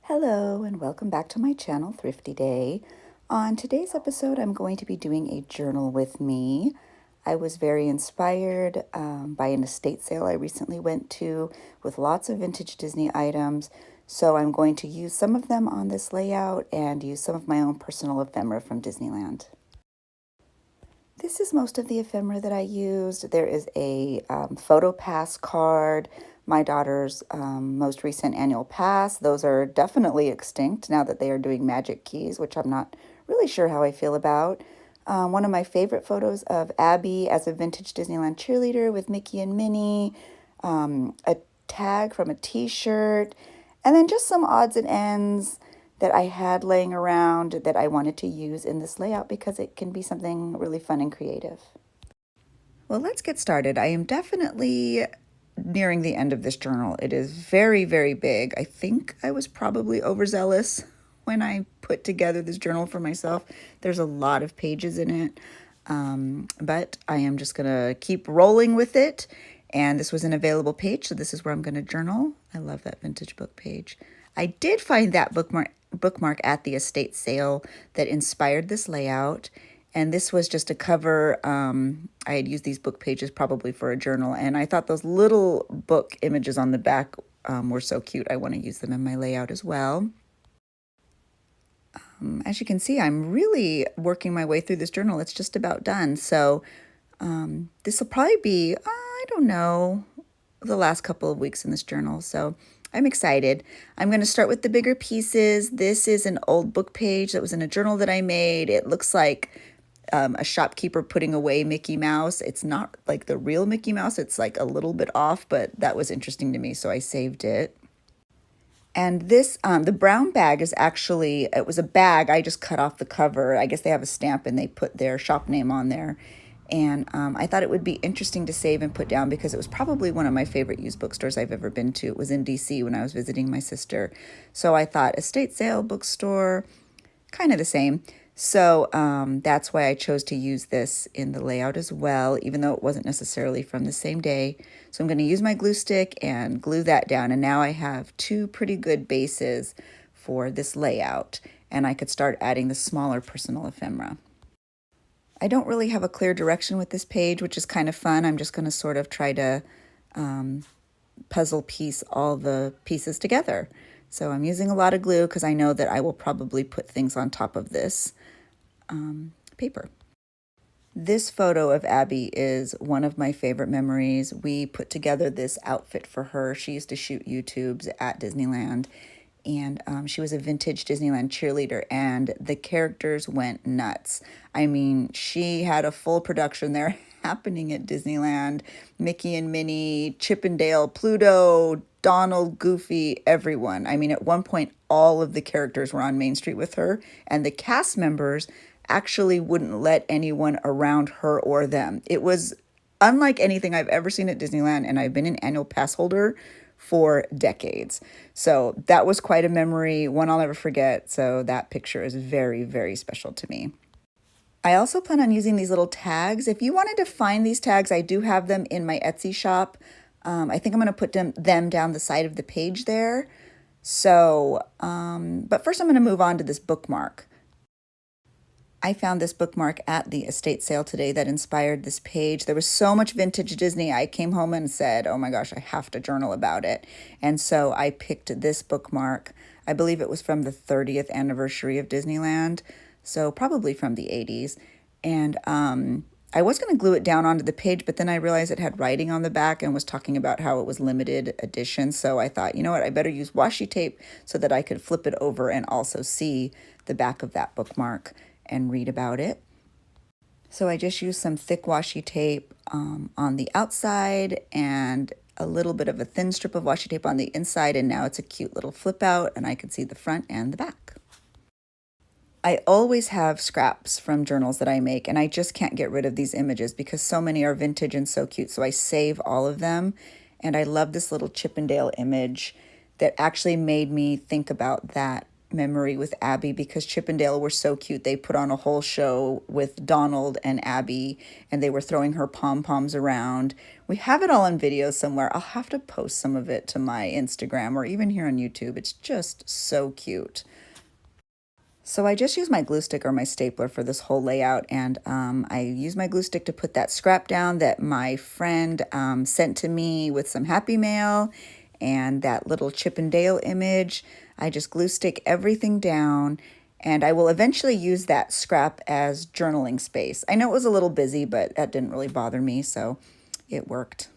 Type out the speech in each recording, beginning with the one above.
Hello and welcome back to my channel, Thrifty Day. On today's episode, I'm going to be doing a journal with me. I was very inspired by an estate sale I recently went to with lots of vintage Disney items. So I'm going to use some of them on this layout and use some of my own personal ephemera from Disneyland. This is most of the ephemera that I used. There is a photo pass card, my daughter's most recent annual pass. Those are definitely extinct now that they are doing magic keys, which I'm not really sure how I feel about. One of my favorite photos of Abby as a vintage Disneyland cheerleader with Mickey and Minnie, a tag from a t-shirt, and then just some odds and ends that I had laying around that I wanted to use in this layout because it can be something really fun and creative. Well, let's get started. I am definitely nearing the end of this journal. It is very, very big. I think I was probably overzealous when I put together this journal for myself. There's a lot of pages in it, but I am just going to keep rolling with it. And this was an available page, so this is where I'm going to journal. I love that vintage book page. I did find that bookmark at the estate sale that inspired this layout. And this was just a cover. I had used these book pages probably for a journal, and I thought those little book images on the back were so cute. I want to use them in my layout as well. As you can see, I'm really working my way through this journal. It's just about done. So this will probably be, I don't know, the last couple of weeks in this journal. So I'm excited. I'm going to start with the bigger pieces. This is an old book page that was in a journal that I made. It looks like a shopkeeper putting away Mickey Mouse. It's not like the real Mickey Mouse. It's like a little bit off, but that was interesting to me, so I saved it. And this, the brown bag is actually, it was a bag. I just cut off the cover. I guess they have a stamp and they put their shop name on there. And I thought it would be interesting to save and put down because it was probably one of my favorite used bookstores I've ever been to. It was in DC when I was visiting my sister. So I thought estate sale, bookstore, kind of the same. So that's why I chose to use this in the layout as well, even though it wasn't necessarily from the same day. So I'm going to use my glue stick and glue that down. And now I have two pretty good bases for this layout. And I could start adding the smaller personal ephemera. I don't really have a clear direction with this page, which is kind of fun. I'm just going to sort of try to puzzle piece all the pieces together. So I'm using a lot of glue because I know that I will probably put things on top of this paper. This photo of Abby is one of my favorite memories. We put together this outfit for her. She used to shoot YouTubes at Disneyland, and she was a vintage Disneyland cheerleader, and the characters went nuts. I mean, she had a full production there happening at Disneyland. Mickey and Minnie, Chip and Dale, Pluto, Donald, Goofy, everyone. I mean, at one point, all of the characters were on Main Street with her, and the cast members actually wouldn't let anyone around her or them. It was unlike anything I've ever seen at Disneyland, and I've been an annual pass holder for decades. So that was quite a memory, one I'll never forget. So that picture is very, very special to me. I also plan on using these little tags. If you wanted to find these tags, I do have them in my Etsy shop. I think I'm going to put them down the side of the page there. So, but first I'm going to move on to this bookmark. I found this bookmark at the estate sale today that inspired this page. There was so much vintage Disney. I came home and said, oh my gosh, I have to journal about it. And so I picked this bookmark. I believe it was from the 30th anniversary of Disneyland, so probably from the 80s. And I was going to glue it down onto the page, but then I realized it had writing on the back and was talking about how it was limited edition. So I thought, you know what, I better use washi tape so that I could flip it over and also see the back of that bookmark and read about it. So I just used some thick washi tape on the outside and a little bit of a thin strip of washi tape on the inside, and now it's a cute little flip out and I can see the front and the back. I always have scraps from journals that I make, and I just can't get rid of these images because so many are vintage and so cute, so I save all of them. And I love this little Chip and Dale image that actually made me think about that memory with Abby because Chip and Dale were so cute. They put on a whole show with Donald and Abby, and they were throwing her pom-poms around. We have it all on video somewhere. I'll have to post some of it to my Instagram or even here on YouTube. It's just so cute. So I just use my glue stick or my stapler for this whole layout, and I use my glue stick to put that scrap down that my friend sent to me with some Happy Mail and that little Chip and Dale image. I just glue stick everything down, and I will eventually use that scrap as journaling space. I know it was a little busy, but that didn't really bother me, so it worked.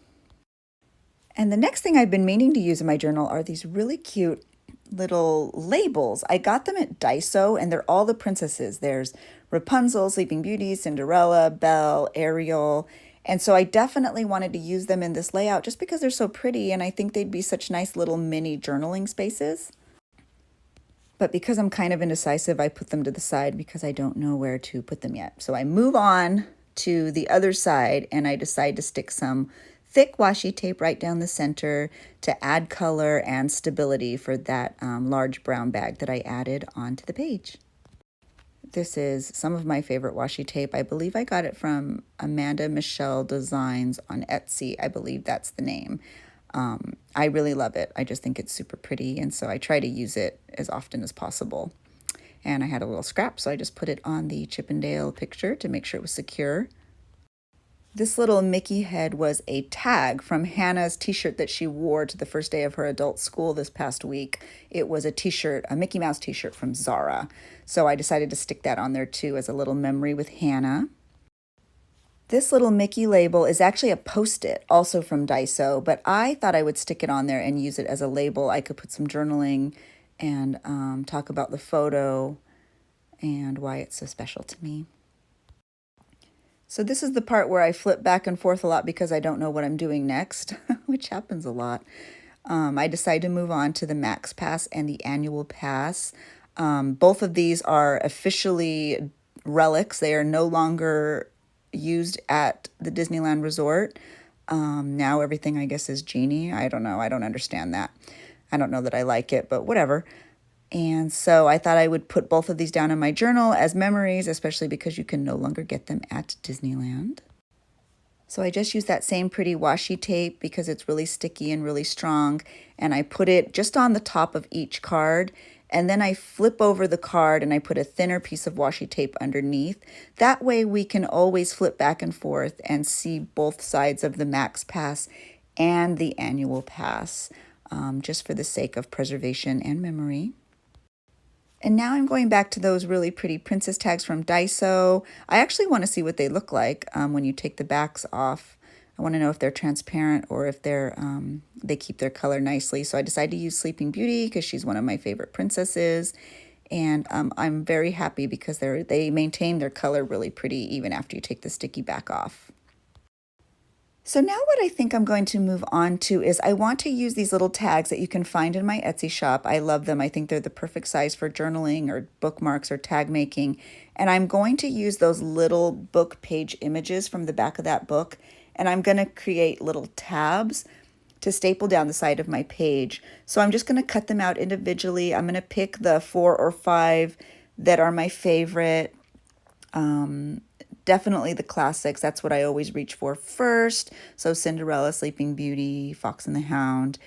And the next thing I've been meaning to use in my journal are these really cute little labels. I got them at Daiso, and they're all the princesses. There's Rapunzel, Sleeping Beauty, Cinderella, Belle, Ariel. And so I definitely wanted to use them in this layout just because they're so pretty, and I think they'd be such nice little mini journaling spaces. But because I'm kind of indecisive, I put them to the side because I don't know where to put them yet. So I move on to the other side, and I decide to stick some thick washi tape right down the center to add color and stability for that large brown bag that I added onto the page. This is some of my favorite washi tape. I believe I got it from Amanda Michelle Designs on Etsy. I believe that's the name. I really love it. I just think it's super pretty, and so I try to use it as often as possible. And I had a little scrap, so I just put it on the Chip and Dale picture to make sure it was secure. This little Mickey head was a tag from Hannah's t-shirt that she wore to the first day of her adult school this past week. It was a t-shirt, a Mickey Mouse t-shirt from Zara. So I decided to stick that on there too as a little memory with Hannah. This little Mickey label is actually a Post-it, also from Daiso, but I thought I would stick it on there and use it as a label. I could put some journaling and talk about the photo and why it's so special to me. So this is the part where I flip back and forth a lot because I don't know what I'm doing next, which happens a lot. I decide to move on to the Max Pass and the Annual Pass. Both of these are officially relics. They are no longer used at the Disneyland Resort. Now everything, I guess, is Genie. I don't know. I don't understand that. I don't know that I like it, but whatever. And so I thought I would put both of these down in my journal as memories, especially because you can no longer get them at Disneyland. So I just used that same pretty washi tape because it's really sticky and really strong. And I put it just on the top of each card. And then I flip over the card and I put a thinner piece of washi tape underneath. That way we can always flip back and forth and see both sides of the Max Pass and the Annual Pass, just for the sake of preservation and memory. And now I'm going back to those really pretty princess tags from Daiso. I actually want to see what they look like when you take the backs off. I want to know if they're transparent or if they keep their color nicely. So I decided to use Sleeping Beauty because she's one of my favorite princesses. And I'm very happy because they maintain their color really pretty even after you take the sticky back off. So now what I think I'm going to move on to is I want to use these little tags that you can find in my Etsy shop. I love them. I think they're the perfect size for journaling or bookmarks or tag making. And I'm going to use those little book page images from the back of that book. And I'm going to create little tabs to staple down the side of my page. So I'm just going to cut them out individually. I'm going to pick the 4 or 5 that are my favorite. Definitely the classics. That's what I always reach for first. So Cinderella, Sleeping Beauty, Fox and the Hound.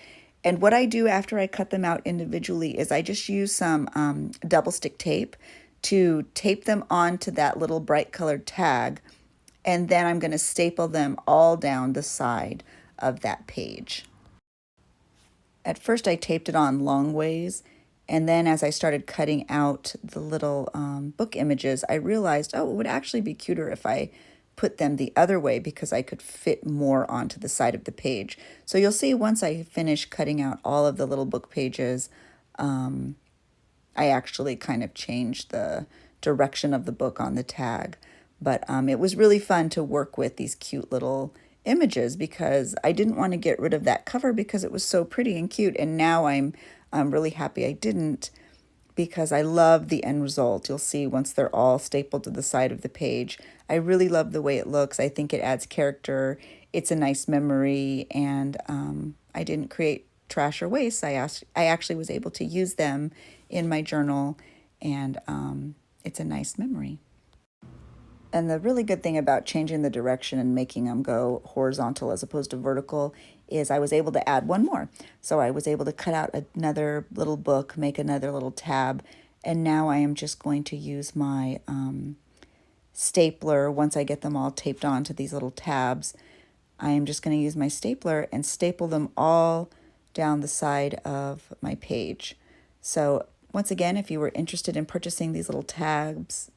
And what I do after I cut them out individually is I just use some double stick tape to tape them onto that little bright colored tag. And then I'm going to staple them all down the side of that page. At first I taped it on long ways. And then as I started cutting out the little book images, I realized, oh, it would actually be cuter if I put them the other way because I could fit more onto the side of the page. So you'll see once I finish cutting out all of the little book pages, I actually kind of changed the direction of the book on the tag. But it was really fun to work with these cute little images because I didn't want to get rid of that cover because it was so pretty and cute. And now I'm really happy I didn't because I love the end result. You'll see once they're all stapled to the side of the page. I really love the way it looks. I think it adds character. It's a nice memory, and I didn't create trash or waste, I actually was able to use them in my journal, and it's a nice memory. And the really good thing about changing the direction and making them go horizontal as opposed to vertical is I was able to add one more. So I was able to cut out another little book, make another little tab, and now I am just going to use my stapler. Once I get them all taped onto these little tabs, I am just going to use my stapler and staple them all down the side of my page. So once again, if you were interested in purchasing these little tags,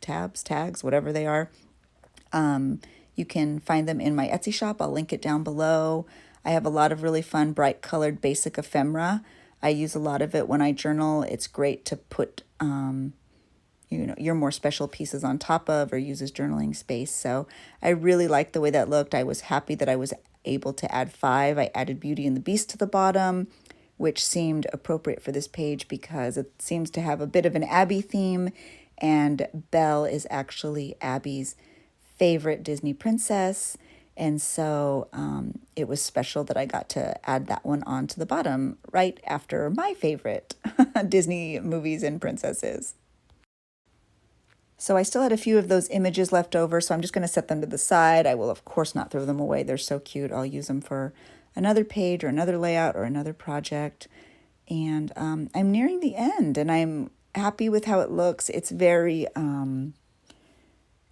whatever they are, you can find them in my Etsy shop. I'll link it down below. I have a lot of really fun, bright colored basic ephemera. I use a lot of it when I journal. It's great to put, your more special pieces on top of, or use as journaling space. So I really liked the way that looked. I was happy that I was able to add 5. I added Beauty and the Beast to the bottom, which seemed appropriate for this page because it seems to have a bit of an Abby theme, and Belle is actually Abby's favorite Disney princess, and so it was special that I got to add that one onto the bottom right after my favorite Disney movies and princesses. So I still had a few of those images left over, so I'm just going to set them to the side. I will, of course, not throw them away. They're so cute. I'll use them for another page or another layout or another project. And I'm nearing the end, and I'm happy with how it looks. It's very...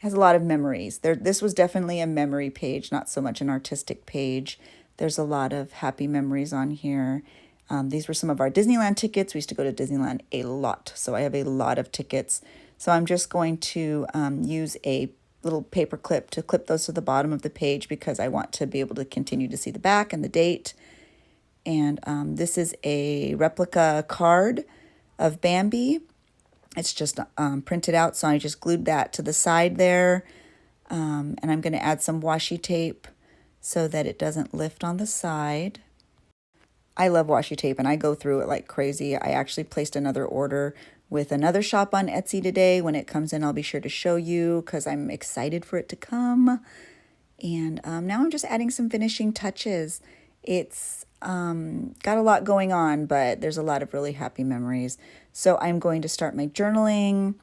has a lot of memories. This was definitely a memory page, not so much an artistic page. There's a lot of happy memories on here. These were some of our Disneyland tickets. We used to go to Disneyland a lot, so I have a lot of tickets. So I'm just going to use a little paper clip to clip those to the bottom of the page because I want to be able to continue to see the back and the date. And this is a replica card of Bambi. It's just printed out, so I just glued that to the side there. And I'm going to add some washi tape so that it doesn't lift on the side. I love washi tape, and I go through it like crazy. I actually placed another order with another shop on Etsy today. When it comes in, I'll be sure to show you because I'm excited for it to come. And now I'm just adding some finishing touches. It's got a lot going on, but there's a lot of really happy memories. So I'm going to start my journaling.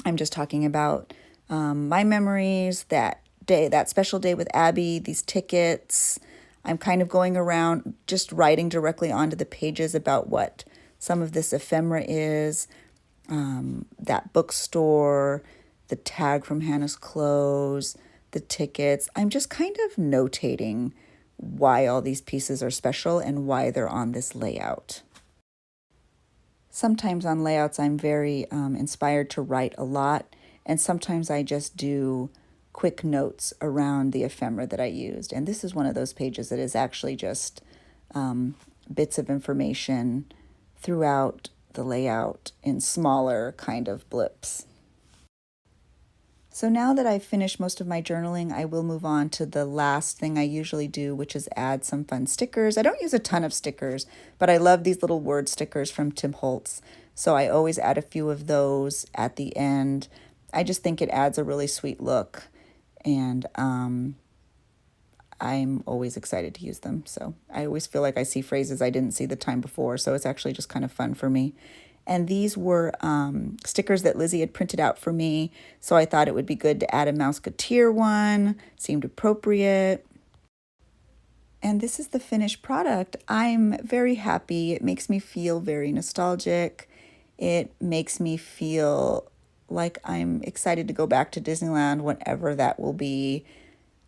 I'm just talking about my memories, that day, that special day with Abby, these tickets. I'm kind of going around just writing directly onto the pages about what some of this ephemera is, that bookstore, the tag from Hannah's Clothes, the tickets. I'm just kind of notating why all these pieces are special and why they're on this layout. Sometimes on layouts, I'm very inspired to write a lot, and sometimes I just do quick notes around the ephemera that I used. And this is one of those pages that is actually just bits of information throughout the layout in smaller kind of blips. So now that I've finished most of my journaling, I will move on to the last thing I usually do, which is add some fun stickers. I don't use a ton of stickers, but I love these little word stickers from Tim Holtz. So I always add a few of those at the end. I just think it adds a really sweet look, and I'm always excited to use them. So I always feel like I see phrases I didn't see the time before, so it's actually just kind of fun for me. And these were stickers that Lizzie had printed out for me, so I thought it would be good to add a Mouseketeer one. Seemed appropriate. And this is the finished product. I'm very happy. It makes me feel very nostalgic. It makes me feel like I'm excited to go back to Disneyland whenever that will be.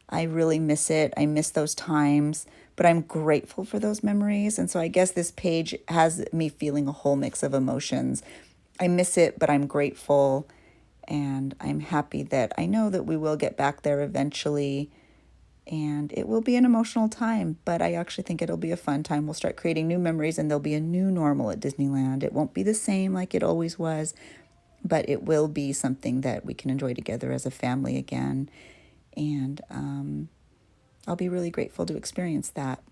I really miss it. I miss those times, but I'm grateful for those memories. And so I guess this page has me feeling a whole mix of emotions. I miss it, but I'm grateful, and I'm happy that I know that we will get back there eventually, and it will be an emotional time, but I actually think it'll be a fun time. We'll start creating new memories, and there'll be a new normal at Disneyland. It won't be the same like it always was, but it will be something that we can enjoy together as a family again. And I'll be really grateful to experience that.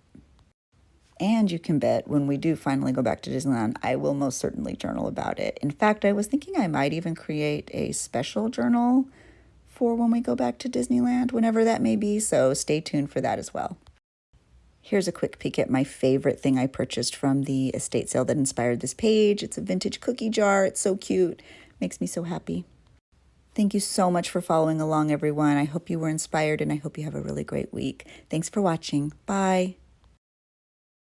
And you can bet when we do finally go back to Disneyland, I will most certainly journal about it. In fact, I was thinking I might even create a special journal for when we go back to Disneyland, whenever that may be. So stay tuned for that as well. Here's a quick peek at my favorite thing I purchased from the estate sale that inspired this page. It's a vintage cookie jar. It's so cute. Makes me so happy. Thank you so much for following along, everyone. I hope you were inspired and I hope you have a really great week. Thanks for watching. Bye.